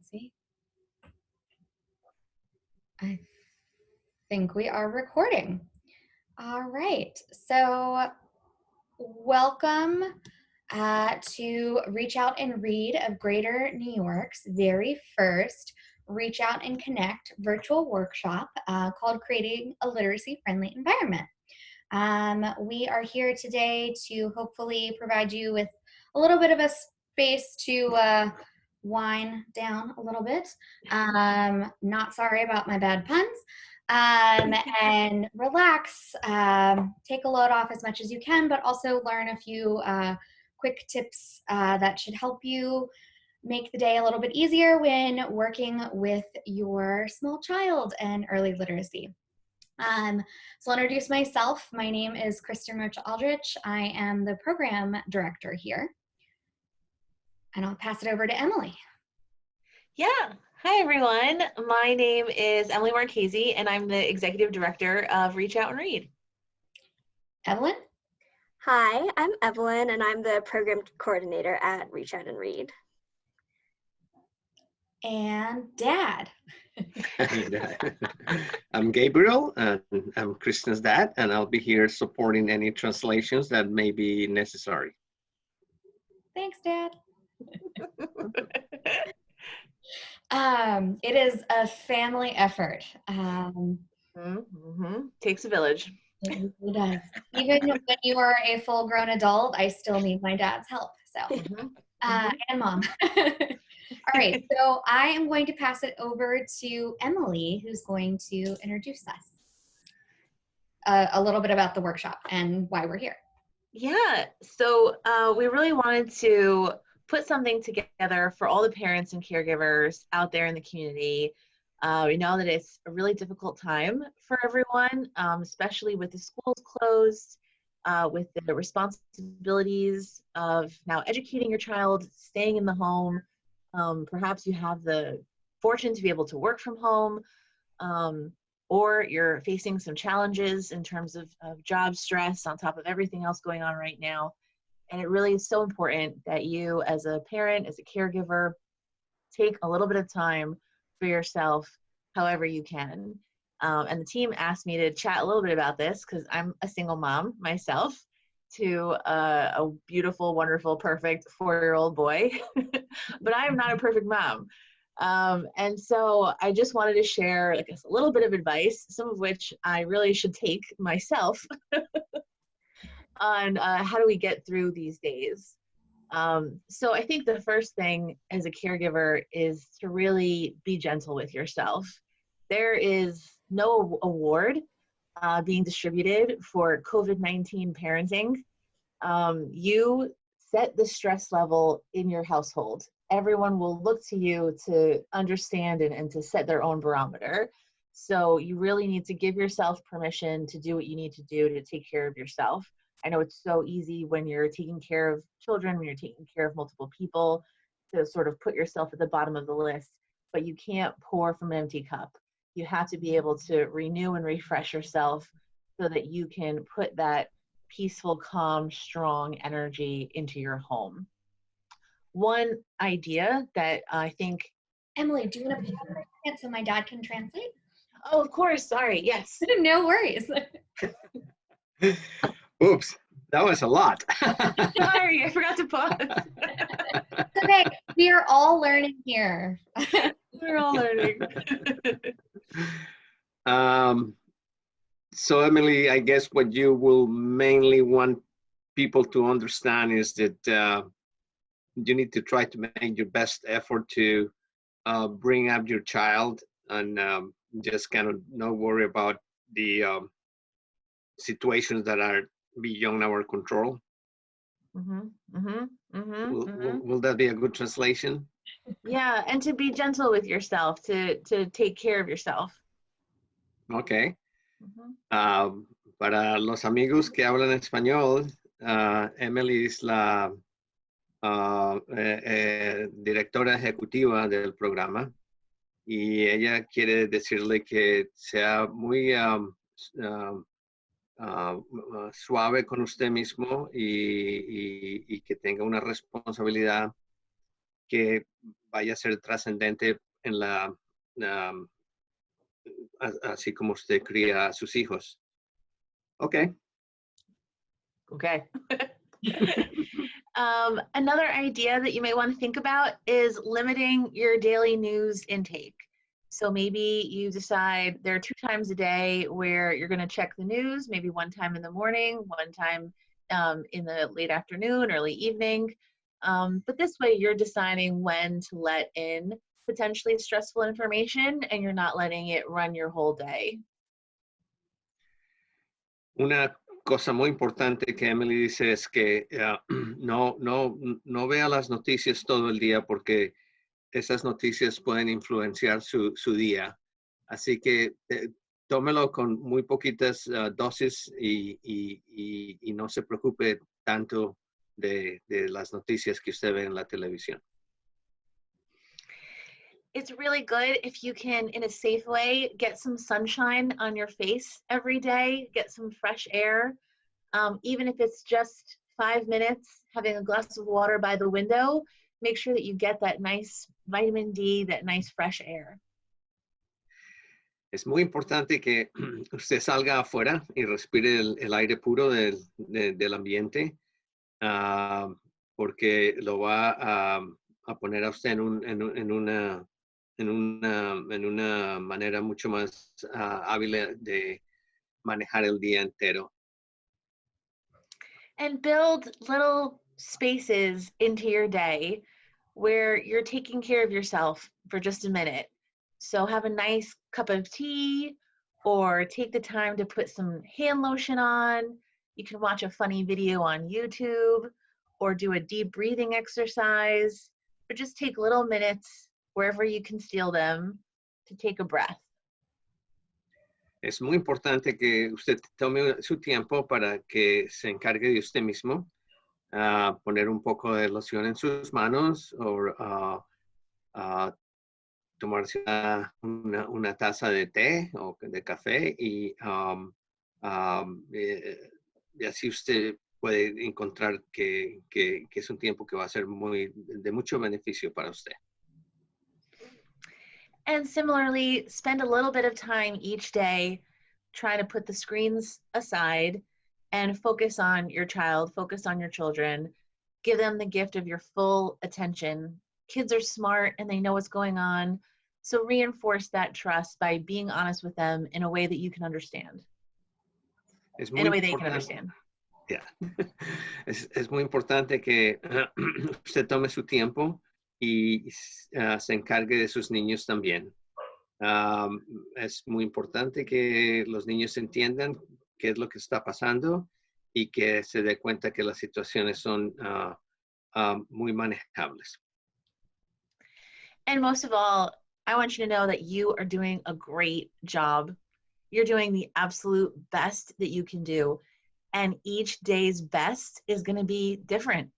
Let's see. I think we are recording. All right. So welcome to Reach Out and Read of Greater New York's very first Reach Out and Connect virtual workshop called Creating a Literacy-Friendly Environment. We are here today to hopefully provide you with a little bit of a space to wind down a little bit. Not sorry about my bad puns. And relax, take a load off as much as you can, but also learn a few quick tips that should help you make the day a little bit easier when working with your small child and early literacy. So I'll introduce myself. My name is Kristen Roach-Aldrich. I am the program director here. And I'll pass it over to Emily. Yeah. Hi, everyone. My name is Emily Marchese, and I'm the executive director of Reach Out and Read. Evelyn? Hi, I'm Evelyn, and I'm the program coordinator at Reach Out and Read. And Dad. I'm Gabriel, and I'm Kristen's dad, and I'll be here supporting any translations that may be necessary. Thanks, Dad. It is a family effort. Takes a village. It really does. Even when you are a full-grown adult, I still need my dad's help. So, and Mom. All right, so I am going to pass it over to Emily, who's going to introduce us a little bit about the workshop and why we're here. Yeah, so we really wanted to put something together for all the parents and caregivers out there in the community. We know that it's a really difficult time for everyone, especially with the schools closed, with the responsibilities of now educating your child, staying in the home. Perhaps you have the fortune to be able to work from home, or you're facing some challenges in terms of job stress on top of everything else going on right now. And it really is so important that you, as a parent, as a caregiver, take a little bit of time for yourself however you can. And the team asked me to chat a little bit about this because I'm a single mom myself to a beautiful, wonderful, perfect 4-year-old boy, but I am not a perfect mom. And so I just wanted to share a little bit of advice, some of which I really should take myself on how do we get through these days. So I think the first thing as a caregiver is to really be gentle with yourself. There is no award being distributed for COVID-19 parenting. You set the stress level in your household. Everyone will look to you to understand and to set their own barometer. So you really need to give yourself permission to do what you need to do to take care of yourself. I know it's so easy when you're taking care of children, when you're taking care of multiple people, to sort of put yourself at the bottom of the list, but you can't pour from an empty cup. You have to be able to renew and refresh yourself so that you can put that peaceful, calm, strong energy into your home. One idea that I think... Emily, do you want to pause for a second so my dad can translate? Oh, of course. Sorry. Yes. No worries. Oops, that was a lot. Sorry, I forgot to pause. Okay, we are all learning here. We're all learning. So Emily, I guess what you will mainly want people to understand is that you need to try to make your best effort to bring up your child and just kind of not worry about the situations that are beyond our control. Will that be a good translation? Yeah, and to be gentle with yourself, to take care of yourself. Okay. Para los amigos que hablan español, Emily es la directora ejecutiva del programa y ella quiere decirle que sea muy suave con usted mismo y que tenga una responsabilidad que vaya a ser trascendente en así como usted cría a sus hijos. Okay. Okay. Another idea that you may want to think about is limiting your daily news intake. So maybe you decide there are 2 times a day where you're going to check the news, maybe one time in the morning, one time in the late afternoon, early evening. But this way you're deciding when to let in potentially stressful information and you're not letting it run your whole day. Una cosa muy importante que Emily dice es que no vea las noticias todo el día porque esas noticias pueden influenciar su día. Así que tómelo con muy poquitas dosis y no se preocupe tanto de las noticias que usted ve en la televisión. It's really good if you can, in a safe way, get some sunshine on your face every day, get some fresh air. Even if it's just 5 minutes, having a glass of water by the window, make sure that you get that nice vitamin D, that nice fresh air. Es muy importante que usted salga afuera y respire el aire puro del ambiente, porque lo va a poner a usted en una manera mucho más hábil de manejar el día entero. And build little spaces into your day where you're taking care of yourself for just a minute. So have a nice cup of tea or take the time to put some hand lotion on. You can watch a funny video on YouTube or do a deep breathing exercise, or just take little minutes wherever you can steal them to take a breath. Es muy importante que usted tome su tiempo para que se encargue de usted mismo, poner un poco de loción en sus manos o tomarse una taza de té o de café y así usted puede encontrar que es un tiempo que va a ser de mucho beneficio para usted. And similarly, spend a little bit of time each day trying to put the screens aside and focus on your child, focus on your children, give them the gift of your full attention. Kids are smart and they know what's going on. So reinforce that trust by being honest with them in a way that you can understand. In a way they can understand. Yeah. Es muy importante que usted tome su tiempo y se encargue de sus niños también. Es muy importante que los niños entiendan qué es lo que está pasando y que se dé cuenta que las situaciones son muy manejables. And most of all, I want you to know that you are doing a great job. You're doing the absolute best that you can do. And each day's best is going to be different.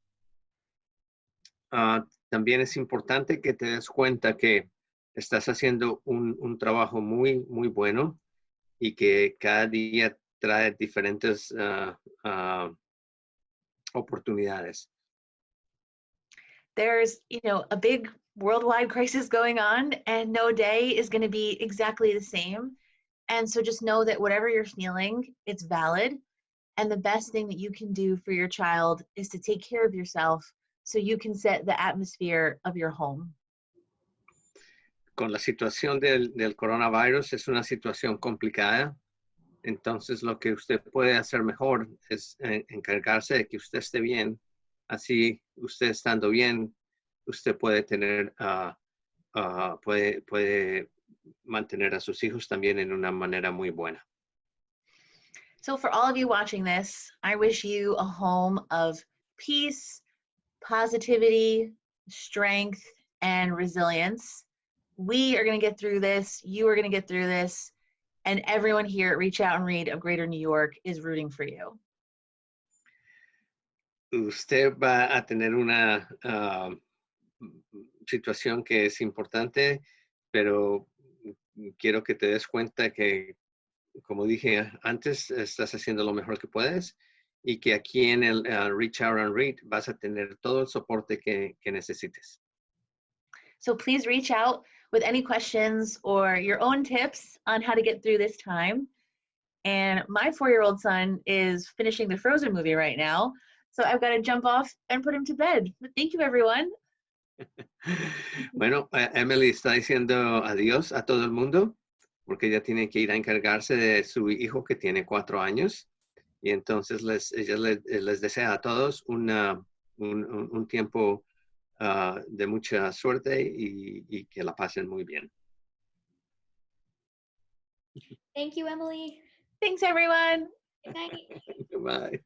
También es importante que te des cuenta que estás haciendo un trabajo muy, muy bueno y que cada día trae diferentes oportunidades. There's, a big worldwide crisis going on and no day is going to be exactly the same. And so just know that whatever you're feeling, it's valid. And the best thing that you can do for your child is to take care of yourself so you can set the atmosphere of your home. Con la situación del coronavirus es una situación complicada. Entonces lo que usted puede hacer mejor es encargarse de que usted esté bien. Así usted estando bien, usted puede tener, puede mantener a sus hijos también en una manera muy buena. So for all of you watching this, I wish you a home of peace, positivity, strength, and resilience. We are going to get through this. You are going to get through this. And everyone here at Reach Out and Read of Greater New York is rooting for you. Usted va a tener una situación que es importante, pero quiero que te des cuenta que, como dije antes, estás haciendo lo mejor que puedes y que aquí en el Reach Out and Read vas a tener todo el soporte que necesites. So please reach out with any questions or your own tips on how to get through this time. And my 4-year-old son is finishing the Frozen movie right now, so I've got to jump off and put him to bed. But thank you, everyone. Bueno, Emily está diciendo adiós a todo el mundo porque ella tiene que ir a encargarse de su hijo que tiene 4 años y entonces ella les desea a todos un tiempo de mucha suerte y que la pasen muy bien. Thank you, Emily. Thanks, everyone. Good night. Bye.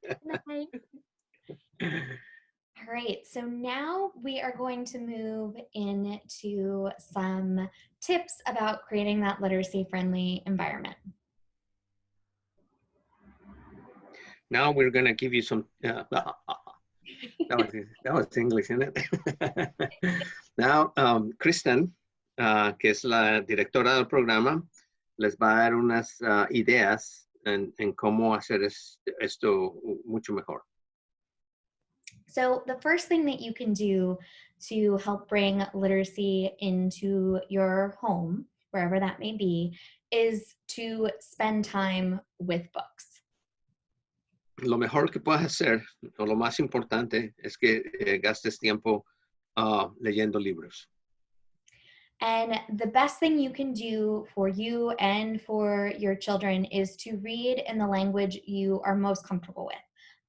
All right, so now we are going to move into some tips about creating that literacy-friendly environment. Now we're going to give you some, that was English, isn't it? Now, Kristen, que es la directora del programa, les va a dar unas ideas en cómo hacer esto mucho mejor. So the first thing that you can do to help bring literacy into your home, wherever that may be, is to spend time with books. Lo mejor que puedes hacer, o lo más importante, es que gastes tiempo leyendo libros. And the best thing you can do for you and for your children is to read in the language you are most comfortable with.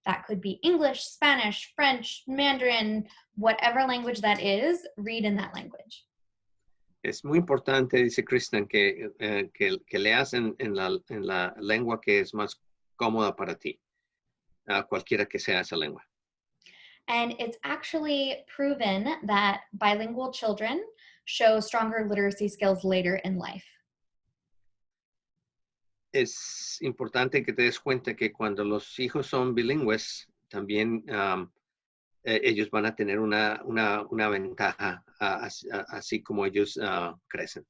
That could be English, Spanish, French, Mandarin, whatever language that is, read in that language. Es muy importante, dice Kristen, que leas en la lengua que es más cómoda para ti, cualquiera que sea esa lengua. And it's actually proven that bilingual children show stronger literacy skills later in life. Es importante que te des cuenta que cuando los hijos son bilingües, también ellos van a tener una ventaja, así como ellos crecen.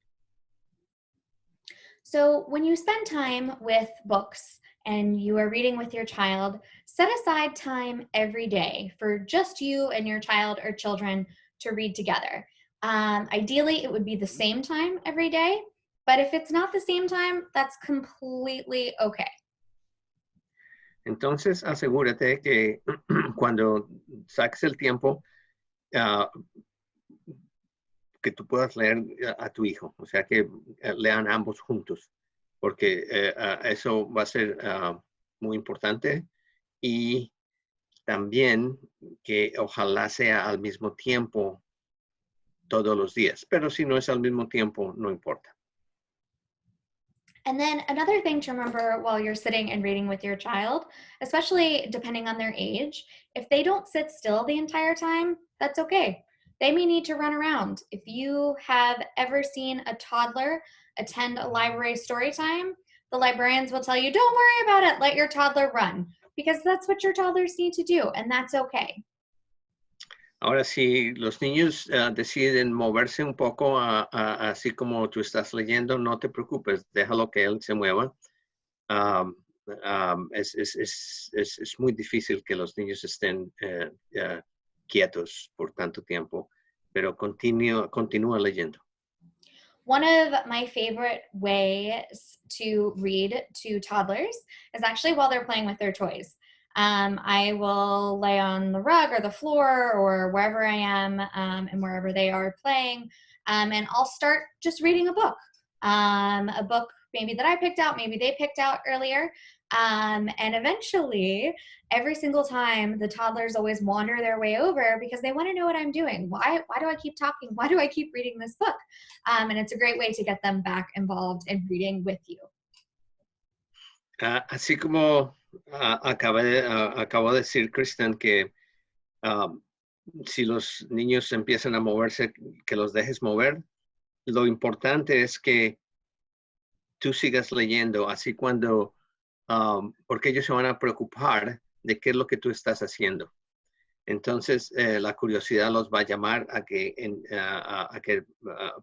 So when you spend time with books and you are reading with your child, set aside time every day for just you and your child or children to read together. Ideally, it would be the same time every day, but if it's not the same time, that's completely okay. Entonces, asegúrate que cuando saques el tiempo, que tú puedas leer a tu hijo, o sea, que lean ambos juntos, porque eso va a ser muy importante y también que ojalá sea al mismo tiempo todos los días, pero si no es al mismo tiempo, no importa. And then another thing to remember while you're sitting and reading with your child, especially depending on their age, if they don't sit still the entire time, that's okay. They may need to run around. If you have ever seen a toddler attend a library story time, the librarians will tell you, don't worry about it, let your toddler run, because that's what your toddlers need to do, and that's okay. Ahora, si los niños deciden moverse un poco, así como tú estás leyendo, no te preocupes, déjalo que él se mueva. Es muy difícil que los niños estén quietos por tanto tiempo, pero continúa leyendo. One of my favorite ways to read to toddlers is actually while they're playing with their toys. I will lay on the rug or the floor or wherever I am and wherever they are playing, and I'll start just reading a book maybe that I picked out, maybe they picked out earlier, and eventually every single time the toddlers always wander their way over because they want to know what I'm doing. Why do I keep talking? Why do I keep reading this book? And it's a great way to get them back involved in reading with you. Así como acabo de decir, Kristen, que si los niños empiezan a moverse, que los dejes mover. Lo importante es que tú sigas leyendo, así porque ellos se van a preocupar de qué es lo que tú estás haciendo. Entonces, la curiosidad los va a llamar a que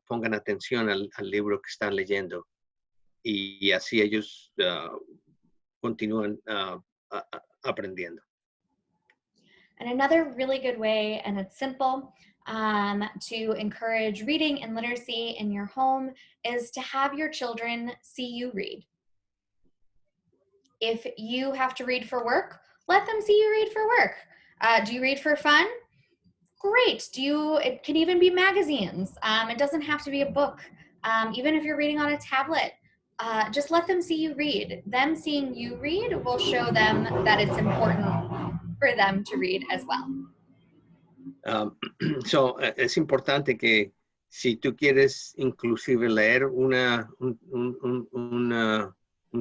pongan atención al libro que están leyendo. Y así ellos continúan aprendiendo. And another really good way, and it's simple, to encourage reading and literacy in your home is to have your children see you read. If you have to read for work, let them see you read for work. Do you read for fun? Great. It can even be magazines. It doesn't have to be a book. Even if you're reading on a tablet, just let them see you read. Them seeing you read will show them that it's important for them to read as well. Es importante que si tú quieres inclusive leer un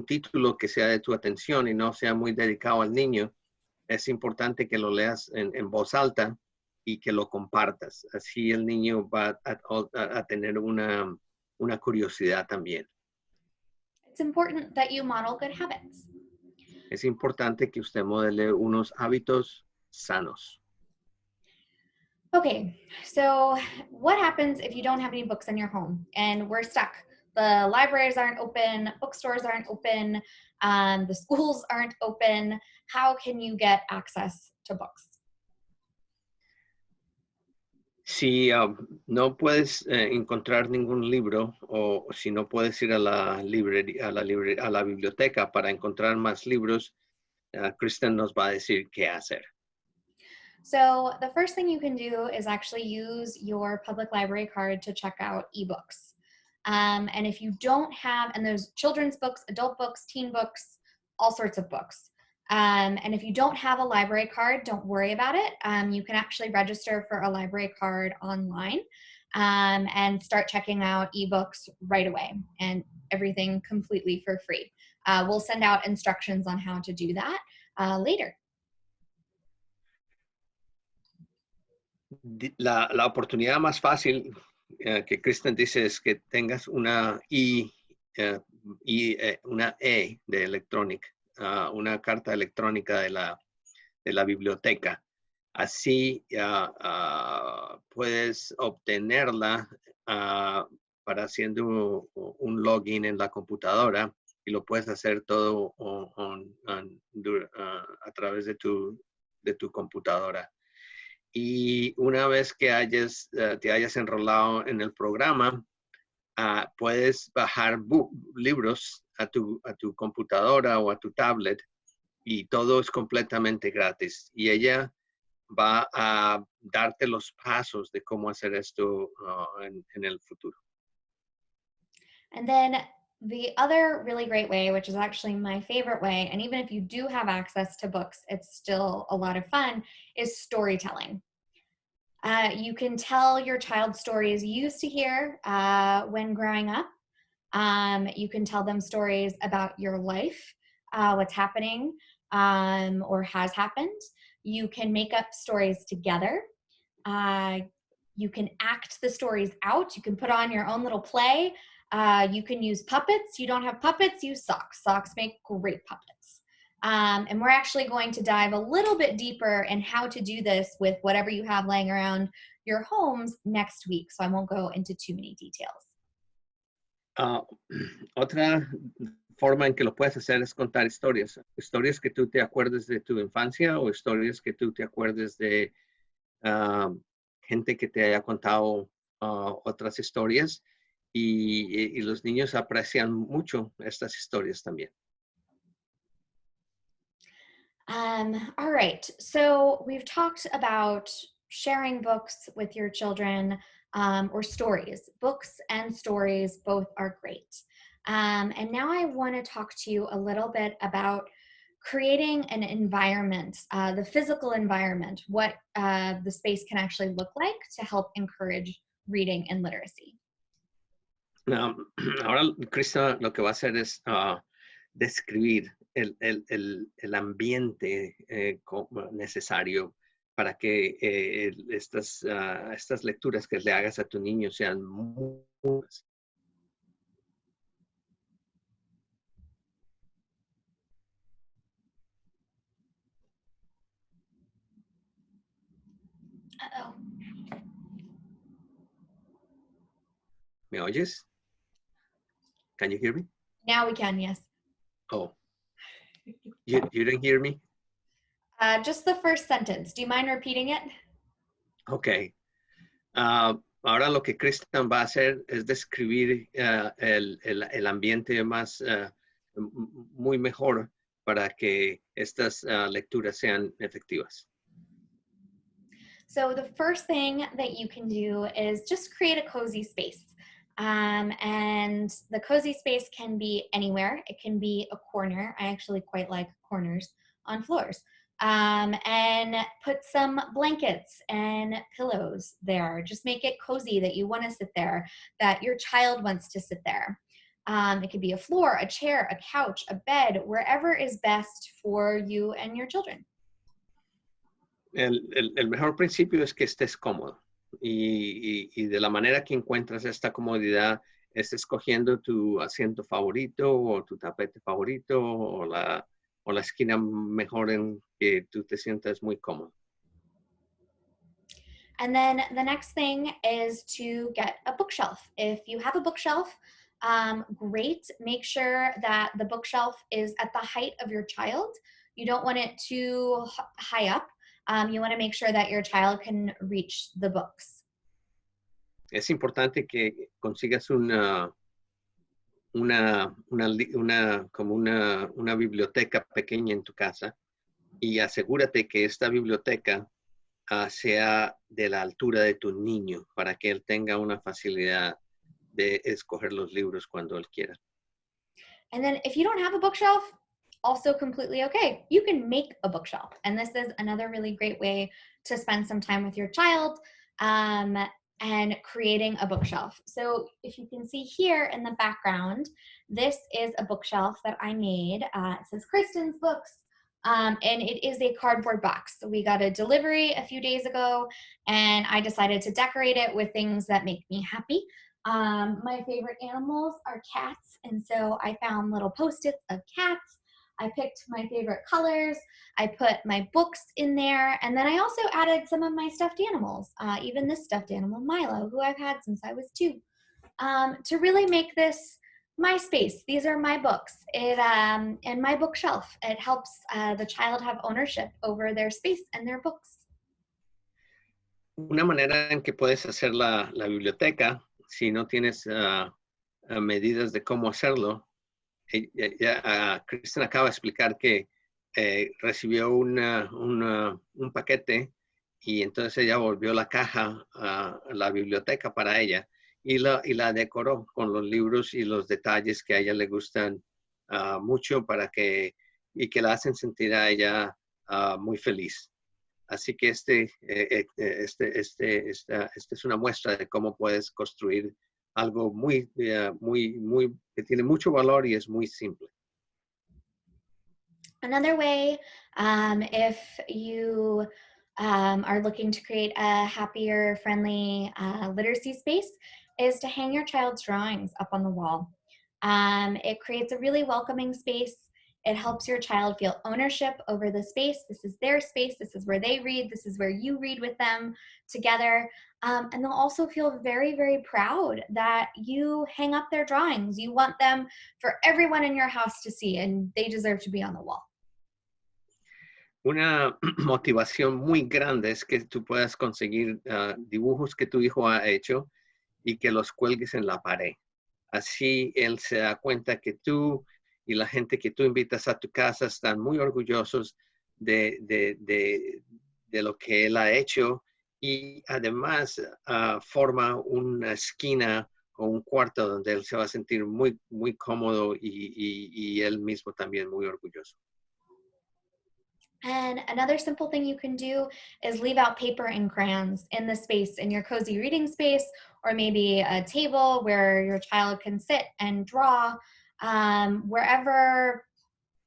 título que sea de tu atención y no sea muy dedicado al niño, es importante que lo leas en voz alta y que lo compartas. Así el niño va a tener una curiosidad también. It's important that you model good habits. Es importante que usted modele unos hábitos sanos. Okay, so what happens if you don't have any books in your home and we're stuck? The libraries aren't open, bookstores aren't open, the schools aren't open. How can you get access to books? Si no puedes encontrar ningún libro o si no puedes ir a la biblioteca para encontrar más libros, Kristen nos va a decir qué hacer. So the first thing you can do is actually use your public library card to check out ebooks. And if you don't have, and there's children's books, adult books, teen books, all sorts of books. And if you don't have a library card, don't worry about it. You can actually register for a library card online and start checking out ebooks right away, and everything completely for free. We'll send out instructions on how to do that later. La oportunidad más fácil que Kristen dice es que tengas una una E de electronic, una carta electrónica de la biblioteca. Así puedes obtenerla para haciendo un login en la computadora y lo puedes hacer todo a través de tu computadora. Y una vez que te hayas enrolado en el programa, puedes bajar libros a tu computadora o a tu tablet y todo es completamente gratis. Y ella va a darte los pasos de cómo hacer esto en el futuro. And then the other really great way, which is actually my favorite way, and even if you do have access to books, it's still a lot of fun, is storytelling. You can tell your child stories you used to hear when growing up. You can tell them stories about your life, what's happening or has happened. You can make up stories together. You can act the stories out. You can put on your own little play. You can use puppets. You don't have puppets, use socks. Socks make great puppets. And we're actually going to dive a little bit deeper in how to do this with whatever you have laying around your homes next week. So I won't go into too many details. Otra forma en que lo puedes hacer es contar historias. Historias que tú te acuerdes de tu infancia o historias que tú te acuerdes de gente que te haya contado otras historias. Y los niños aprecian mucho estas historias también. All right, so we've talked about sharing books with your children or stories. Books and stories both are great. And now I want to talk to you a little bit about creating an environment, the physical environment, what the space can actually look like to help encourage reading and literacy. Ahora, Krista, lo que va a hacer es describir el ambiente necesario para que estas lecturas que le hagas a tu niño sean muy buenas. Uh-oh. ¿Me oyes? Can you hear me? Now we can, yes. Oh, you didn't hear me? Just the first sentence. Do you mind repeating it? Okay. Ahora lo que Kristen va a hacer es describir el ambiente más muy mejor para que estas lecturas sean efectivas. So the first thing that you can do is just create a cozy space. And the cozy space can be anywhere. It can be a corner. I actually quite like corners on floors. And put some blankets and pillows there. Just make it cozy that you want to sit there, that your child wants to sit there. It could be a floor, a chair, a couch, a bed, wherever is best for you and your children. El mejor principio es que estés cómodo y de la manera que encuentras esta comodidad es escogiendo tu asiento favorito o tu tapete favorito o la esquina mejor en que tú te sientas muy cómodo. And then the next thing is to get a bookshelf. If you have a bookshelf, great. Make sure that the bookshelf is at the height of your child. You don't want it too high up. You want to make sure that your child can reach the books. Es importante que consigas como una biblioteca pequeña en tu casa y asegúrate que esta biblioteca sea de la altura de tu niño para que él tenga una facilidad de escoger los libros cuando él quiera. And then if you don't have a bookshelf, also completely okay. You can make a bookshelf. And this is another really great way to spend some time with your child and creating a bookshelf. So if you can see here in the background, this is a bookshelf that I made. It says Kristen's Books. And it is a cardboard box. So we got a delivery a few days ago, and I decided to decorate it with things that make me happy. My favorite animals are cats, and so I found little Post-its of cats. I picked my favorite colors. I put my books in there, and then I also added some of my stuffed animals, even this stuffed animal, Milo, who I've had since I was 2, to really make this my space. These are my books. And my bookshelf. It helps the child have ownership over their space and their books. Una manera en que puedes hacer la biblioteca, si no tienes medidas de cómo hacerlo, Kristen acaba de explicar que recibió un paquete y entonces ella volvió la caja a la biblioteca para ella y la decoró con los libros y los detalles que a ella le gustan mucho que la hacen sentir a ella muy feliz. Así que esta es una muestra de cómo puedes construir algo que tiene mucho valor y es muy simple. Another way, if you are looking to create a happier, friendly literacy space, is to hang your child's drawings up on the wall. It creates a really welcoming space. It helps your child feel ownership over the space. This is their space. This is where they read. This is where you read with them together. And they'll also feel very, very proud that you hang up their drawings. You want them for everyone in your house to see, and they deserve to be on the wall. Una motivación muy grande es que tú puedas conseguir dibujos que tu hijo ha hecho y que los cuelgues en la pared. Así él se da cuenta que tú y la gente que tú invitas a tu casa están muy orgullosos de lo que él ha hecho y además forma una esquina o un cuarto donde él se va a sentir muy, muy cómodo y él mismo también muy orgulloso. And another simple thing you can do is leave out paper and crayons in the space, in your cozy reading space, or maybe a table where your child can sit and draw whenever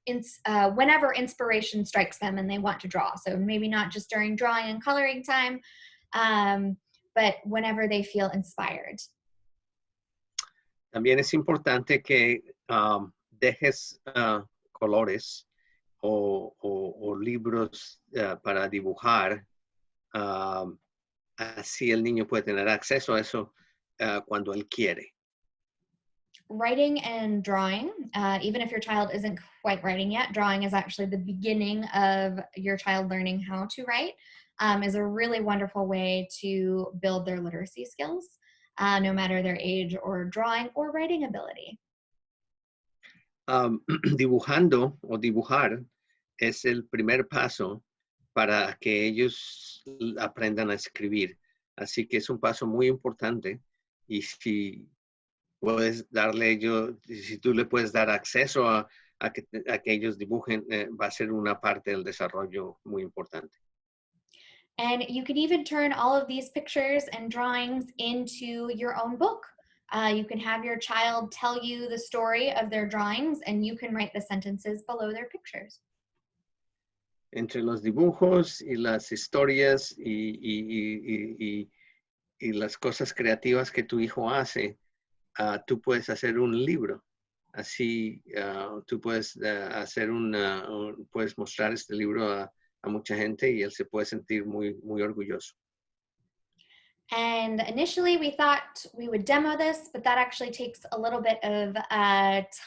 inspiration strikes them and they want to draw. So maybe not just during drawing and coloring time, but whenever they feel inspired. También es importante que dejes colores o libros para dibujar. Así el niño puede tener acceso a eso cuando él quiere. Writing and drawing, even if your child isn't quite writing yet, drawing is actually the beginning of your child learning how to write. is a really wonderful way to build their literacy skills, no matter their age or drawing or writing ability. Dibujando o dibujar es el primer paso para que ellos aprendan a escribir. Así que es un paso muy importante y si puedes darle si tú le puedes dar acceso a que ellos dibujen, va a ser una parte del desarrollo muy importante. And you can even turn all of these pictures and drawings into your own book. You can have your child tell you the story of their drawings, and you can write the sentences below their pictures. Entre los dibujos y las historias y las cosas creativas que tu hijo hace, tú puedes hacer un libro. Así tú puedes puedes mostrar este libro a mucha gente y él se puede sentir muy, muy orgulloso. And initially we thought we would demo this, but that actually takes a little bit of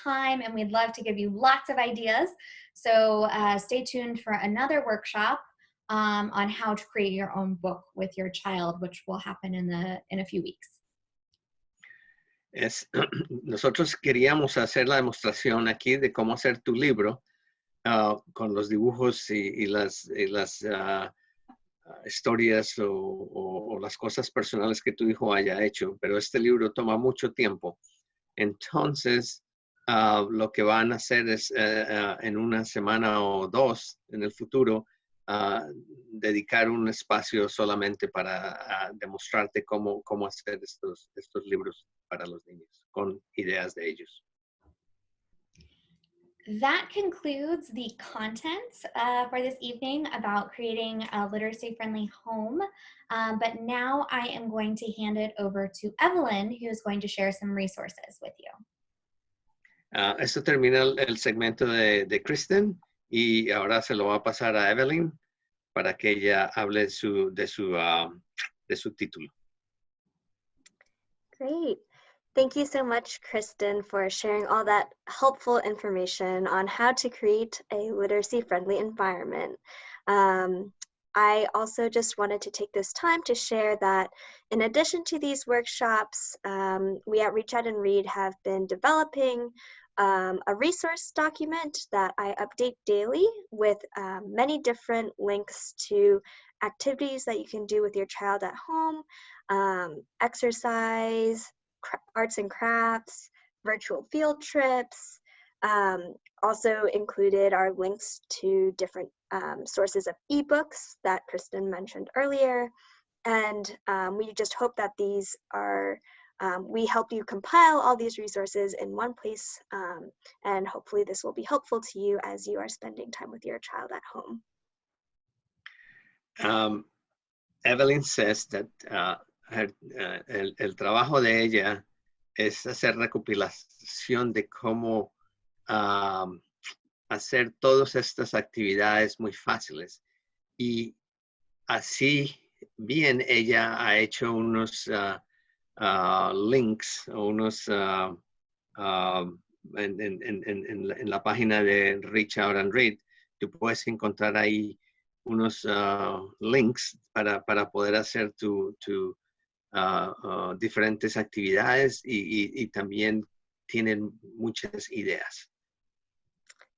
time, and we'd love to give you lots of ideas. So stay tuned for another workshop on how to create your own book with your child, which will happen in a few weeks. Nosotros queríamos hacer la demostración aquí de cómo hacer tu libro con los dibujos y las historias o las cosas personales que tu hijo haya hecho, pero este libro toma mucho tiempo. Entonces, lo que van a hacer es en una semana o dos en el futuro, dedicar un espacio solamente para demostrarte cómo hacer estos libros para los niños, con ideas de ellos. That concludes the content for this evening about creating a literacy-friendly home. But now I am going to hand it over to Evelyn, who is going to share some resources with you. Esto termina el segmento de Kristen y ahora se lo va a pasar a Evelyn para que ella hable de su título. Great. Thank you so much, Kristen, for sharing all that helpful information on how to create a literacy-friendly environment. I also just wanted to take this time to share that in addition to these workshops, we at Reach Out and Read have been developing a resource document that I update daily with many different links to activities that you can do with your child at home, exercise, arts and crafts, virtual field trips. Also included are links to different sources of ebooks that Kristen mentioned earlier. And we just hope that these are, we help you compile all these resources in one place. And hopefully this will be helpful to you as you are spending time with your child at home. Evelyn says that el trabajo de ella es hacer recopilación de cómo hacer todas estas actividades muy fáciles. Y así bien ella ha hecho unos links, unos en la página de Reach Out and Read. Tú puedes encontrar ahí unos links para poder hacer diferentes actividades y también tienen muchas ideas.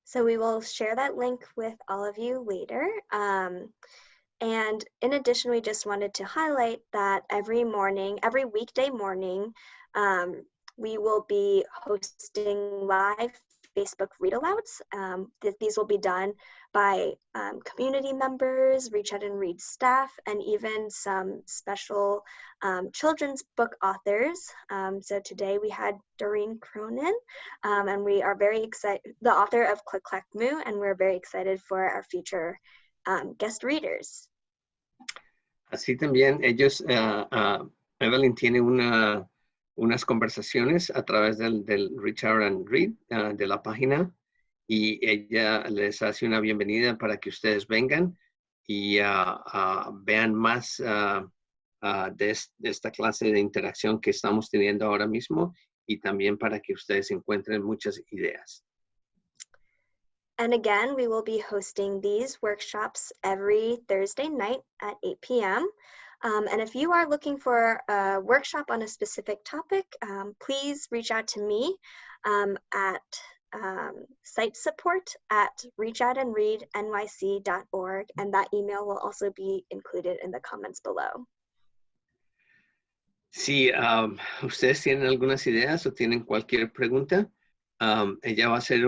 So we will share that link with all of you later. And in addition, we just wanted to highlight that every weekday morning, we will be hosting live Facebook read-alouds. These will be done by community members, Reach Out and Read staff, and even some special children's book authors. So today we had Doreen Cronin, and we are very excited, the author of Click Clack Moo, and we're very excited for our future guest readers. Así también ellos, Evelyn tiene unas conversaciones a través del Reach Out and Read, de la página, y ella les hace una bienvenida para que ustedes vengan y vean más de esta clase de interacción que estamos teniendo ahora mismo y también para que ustedes encuentren muchas ideas. And again, we will be hosting these workshops every Thursday night at 8 p.m. And if you are looking for a workshop on a specific topic, please reach out to me at site support at reachoutandreadnyc.org, and that email will also be included in the comments below. Si ustedes tienen algunas ideas o tienen cualquier pregunta, ella va a hacer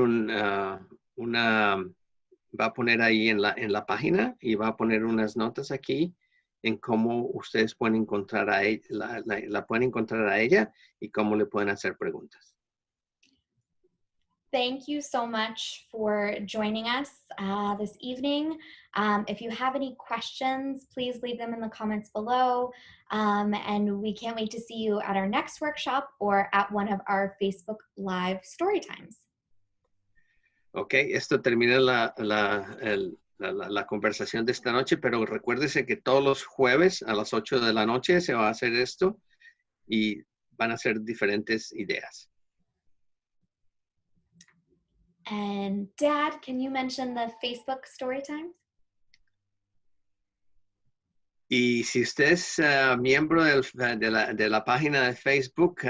va a poner ahí en la página y va a poner unas notas aquí en cómo ustedes pueden encontrar a ella, la pueden encontrar a ella y cómo le pueden hacer preguntas. Thank you so much for joining us this evening. If you have any questions, please leave them in the comments below. And we can't wait to see you at our next workshop or at one of our Facebook Live story times. Ok, esto termina la conversación de esta noche, pero recuérdese que todos los jueves a las 8 de la noche se va a hacer esto y van a ser diferentes ideas. And Dad, can you mention the Facebook story times? Y si usted es miembro de la página de Facebook,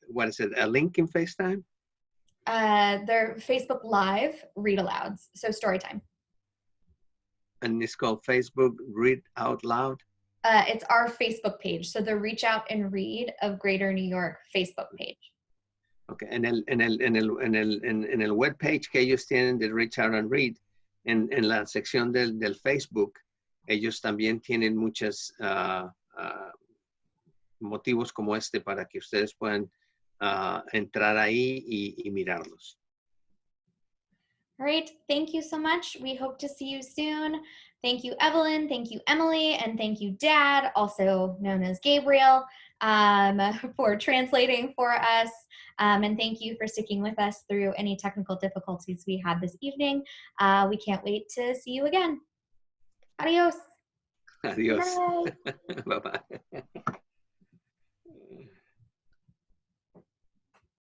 what is it, a link in FaceTime? They're Facebook Live read alouds, so story time. And it's called Facebook Read Out Loud. It's our Facebook page, so the Reach Out and Read of Greater New York Facebook page. Okay, en el web page que ellos tienen de Reach Out and Read, en la sección del Facebook, ellos también tienen muchos motivos como este para que ustedes puedan entrar ahí y mirarlos. All right, thank you so much. We hope to see you soon. Thank you, Evelyn. Thank you, Emily. And thank you, Dad, also known as Gabriel, for translating for us. And thank you for sticking with us through any technical difficulties we had this evening. We can't wait to see you again. Adios. Adios. Bye. Bye-bye.